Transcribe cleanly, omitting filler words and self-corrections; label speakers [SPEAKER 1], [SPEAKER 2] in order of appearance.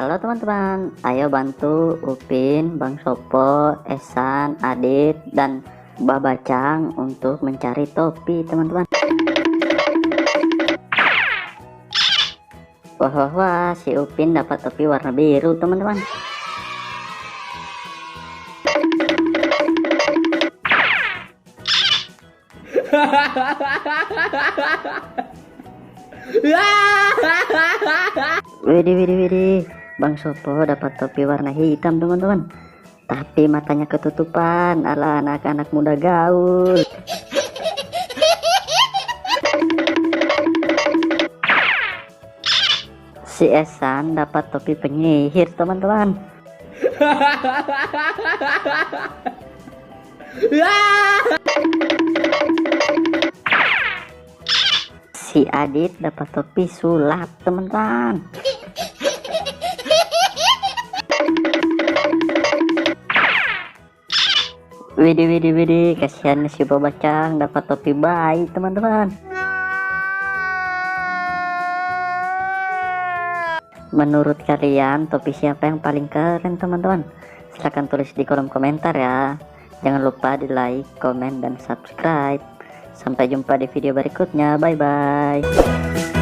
[SPEAKER 1] Halo teman-teman, ayo bantu Upin, Bang Sopo, Esan, Adit, dan Babacang untuk mencari topi teman-teman. Wah, wah, wah, si Upin dapat topi warna biru teman-teman. Widih, widih, widih, Bang Sopo dapat topi warna hitam teman-teman. Tapi matanya ketutupan, ala anak-anak muda gaul. Si Esan dapat topi penyihir teman-teman. Si Adit dapat topi sulap teman-teman. Widih, widih, widih, kasihan si Babacang dapat topi bayi teman-teman. Menurut kalian topi siapa yang paling keren teman-teman? Silahkan tulis di kolom komentar ya. Jangan lupa di like, komen, dan subscribe. Sampai jumpa di video berikutnya. Bye bye.